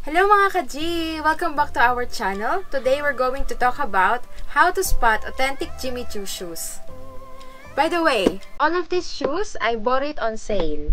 Hello mga ka-G! Welcome back to our channel. Today we're going to talk about how to spot authentic Jimmy Choo shoes. By the way, all of these shoes, I bought it on sale.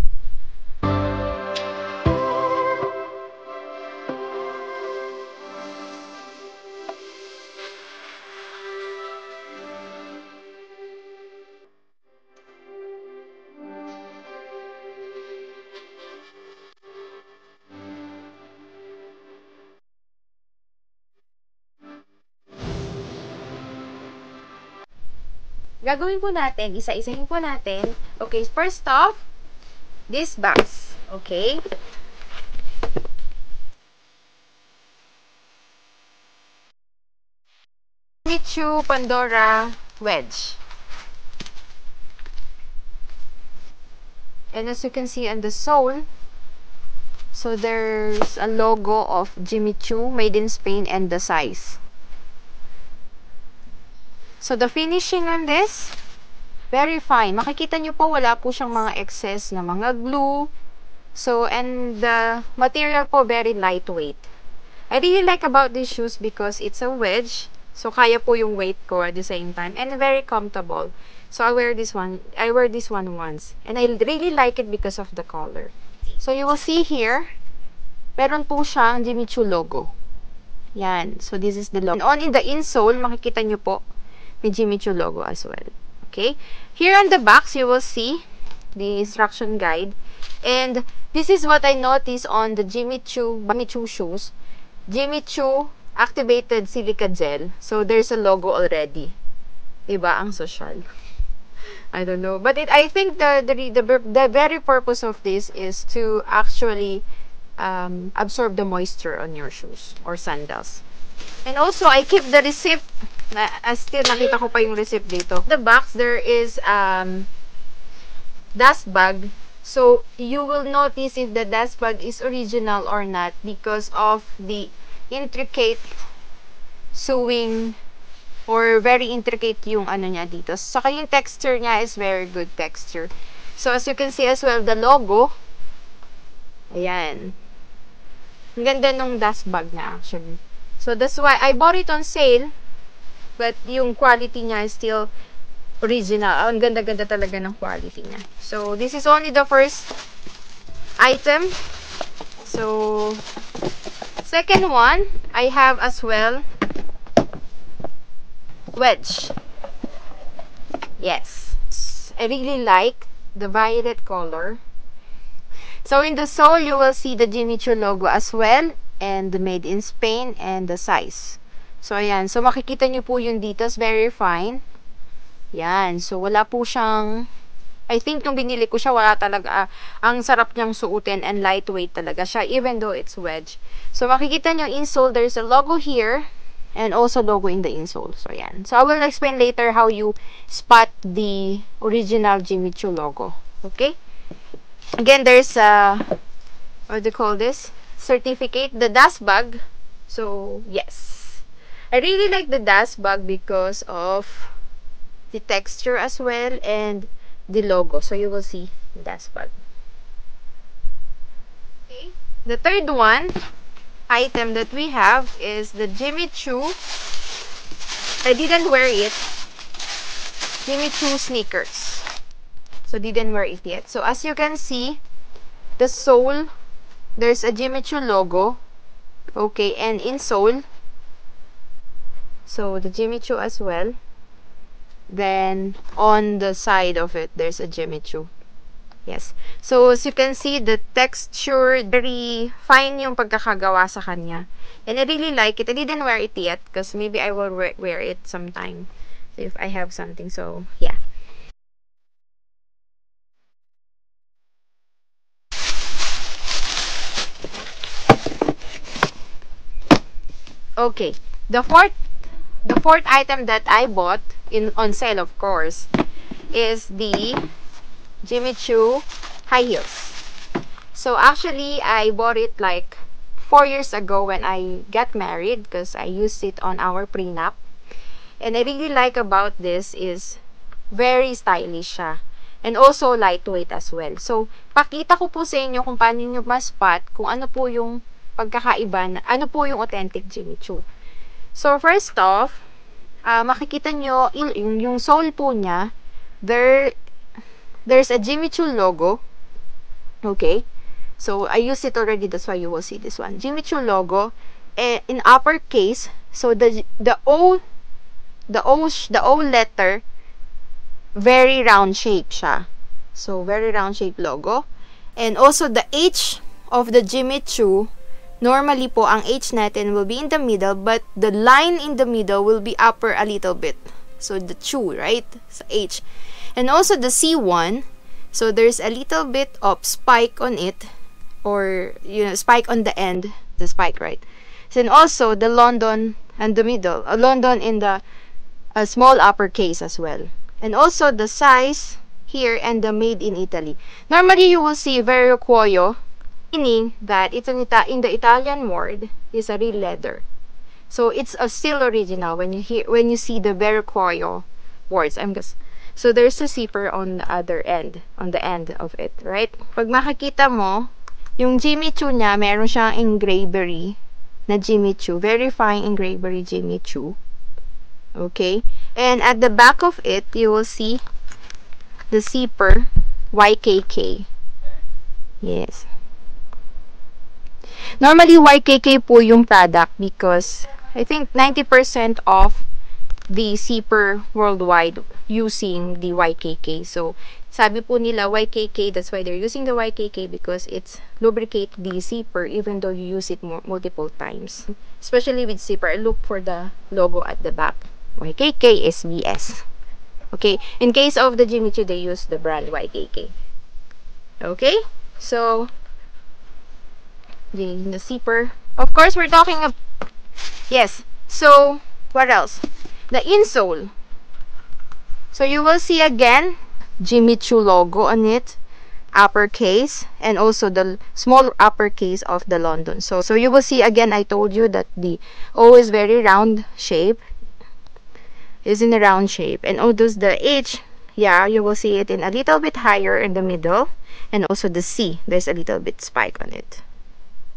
Gagawin po natin, isa-isahin po natin. Okay, first off, this box. Okay? Jimmy Choo Pandora Wedge. And as you can see on the sole, so there's a logo of Jimmy Choo, made in Spain, and the size. So the finishing on this, very fine. Makikita nyo po, wala po siyang mga excess na mga glue. So, and the material po, very lightweight. I really like about these shoes because it's a wedge. So, kaya po yung weight ko at the same time. And very comfortable. So, I wear this one once. And I really like it because of the color. So, you will see here, meron po siyang Jimmy Choo logo. Yan. So, this is the logo. And on in the insole, makikita nyo po, may Jimmy Choo logo as well. Okay? Here on the box, you will see the instruction guide. And this is what I noticed on the Jimmy Choo shoes. Jimmy Choo activated silica gel. So, there's a logo already. Diba? Ang social. I don't know. But I think the very purpose of this is to actually absorb the moisture on your shoes or sandals. And also, I keep the receipt. Still, nakita ko pa yung receipt dito. The box, there is dust bag. So, you will notice if the dust bag is original or not because of the intricate sewing or very intricate yung ano niya dito. Saka yung texture niya is very good texture. So, as you can see as well, the logo, ayan. Ang ganda nung dust bag niya actually. So, that's why I bought it on sale. But yung quality niya is still original. Ang ganda-ganda talaga ng quality niya. So, this is only the first item. So, second one, I have as well wedge. Yes. I really like the violet color. So, in the sole, you will see the Jimmy Choo logo as well. And the made in Spain and the size. So, ayan. So, makikita nyo po yung details. Very fine. Yan. So, wala po siyang, I think nung binili ko siya, wala talaga, ang sarap niyang suotin and lightweight talaga siya, even though it's wedge. So, makikita nyo insole, there's a logo here, and also logo in the insole. So, yan. So, I will explain later how you spot the original Jimmy Choo logo. Okay? Again, there's a, what do you call this? Certificate, the dust bag. So, yes. I really like the dust bag because of the texture as well and the logo. So, you will see the dust bag. Okay. The third one, item that we have is the Jimmy Choo. I didn't wear it. Jimmy Choo sneakers. So, didn't wear it yet. So, as you can see, the sole, there's a Jimmy Choo logo. Okay, and insole, so the Jimmy Choo as well. Then, on the side of it, there's a Jimmy Choo. Yes. So, as you can see, the texture, very fine yung pagkakagawa sa kanya. And I really like it. I didn't wear it yet because maybe I will wear it sometime if I have something. So, yeah. Okay. The fourth item that I bought on sale, of course, is the Jimmy Choo high heels. So actually, I bought it like 4 years ago when I got married because I used it on our prenup. And I really like about this is very stylish siya. And also lightweight as well. So, pakita ko po sa inyo kung paano nyo ma-spot kung ano po yung pagkakaiba na ano po yung authentic Jimmy Choo. So, first off, makikita nyo, yung sole po niya, there's a Jimmy Choo logo. Okay? So, I used it already, that's why you will see this one. Jimmy Choo logo, in uppercase, so the O letter, very round shape siya. So, very round shape logo. And also, the H of the Jimmy Choo, normally po, ang H natin will be in the middle, but the line in the middle will be upper a little bit. So, the Choo, right? So, H. And also, the C1, so there's a little bit of spike on it, or, spike on the end, the spike, right? And also, the London and the middle, London in the small uppercase as well. And also, the size here and the made in Italy. Normally, you will see Vero Cuoio, meaning that it's in the Italian word is a real leather. So it's still original when you see the Vero Cuoio words. So there's a zipper on the other end, on the end of it, right? Pag makikita mo, yung Jimmy Choo niya, meron siyang engravery na Jimmy Choo, very fine engravery Jimmy Choo. Okay? And at the back of it, you will see the zipper YKK. Yes. Normally, YKK po yung product because I think 90% of the zipper worldwide using the YKK. So, sabi po nila YKK, that's why they're using the YKK because it's lubricate the zipper even though you use it multiple times. Especially with zipper, look for the logo at the back. YKK SBS. Okay, in case of the Jimmy Choo, they use the brand YKK. Okay, so the zipper. Of course, we're talking of yes. So what else? The insole. So you will see again Jimmy Choo logo on it, uppercase, and also the small uppercase of the London. So you will see again. I told you that the O is very round shape. Is in a round shape, and the H, yeah, you will see it in a little bit higher in the middle, and also the C, there's a little bit spike on it,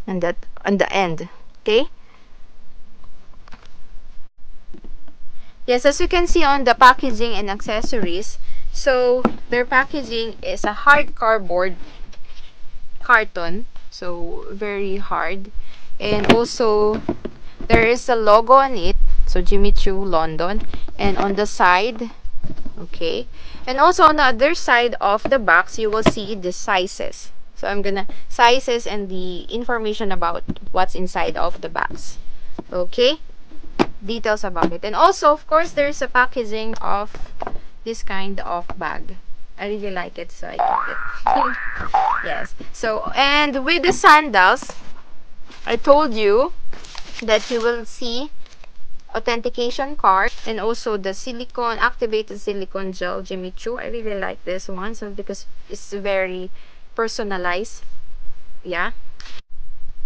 and that on the end. Okay, yes, as you can see on the packaging and accessories, so their packaging is a hard cardboard carton, so very hard, and also there is a logo on it. So Jimmy Choo London, and on the side, okay, and also on the other side of the box you will see the sizes. So I'm gonna sizes and the information about what's inside of the box. Okay, details about it, and also of course there's a packaging of this kind of bag. I really like it, so I took it. Yes. So, and with the sandals, I told you that you will see authentication card and also the silicone, activated silicone gel Jimmy Choo. I really like this one, so because it's very personalized. Yeah.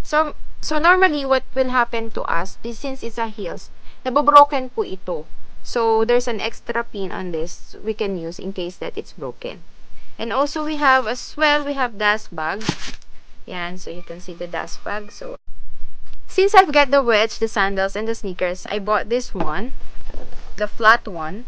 So normally what will happen to us, since it's a heels, nabobroken po ito. So there's an extra pin on this we can use in case that it's broken. And also we have as well, we have dust bag. Yan, so you can see the dust bag. So since I've got the wedge, the sandals, and the sneakers, I bought this one, the flat one.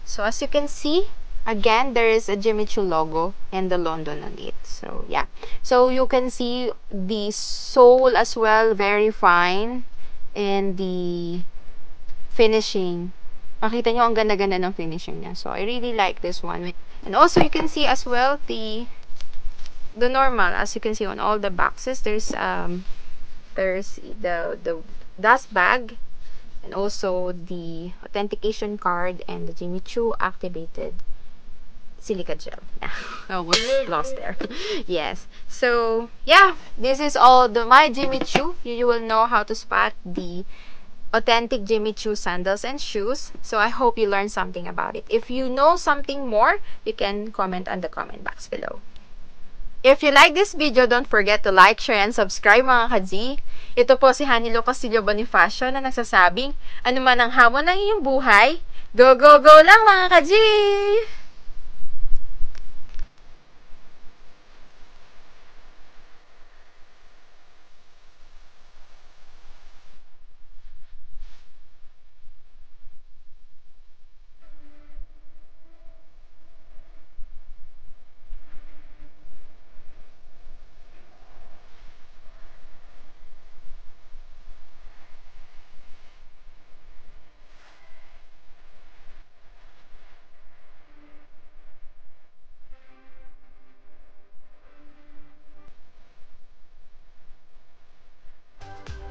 So as you can see, again, there is a Jimmy Choo logo and the London on it. So yeah, so you can see the sole as well, very fine, and the finishing. Makita nyo, ang ganda-ganda ng finishing niya. So I really like this one. And also you can see as well the normal, as you can see on all the boxes, there's the dust bag, and also the authentication card and the Jimmy Choo activated silica gel. I was lost there. Yes. So yeah, this is all my Jimmy Choo. You will know how to spot the authentic Jimmy Choo sandals and shoes. So I hope you learned something about it. If you know something more, you can comment on the comment box below. If you like this video, don't forget to like, share, and subscribe mga ka-G. Ito po si Hanilo Castillo Bonifacio na nagsasabing, ano man ang hamon ng iyong buhay, go, go, go lang mga ka-G!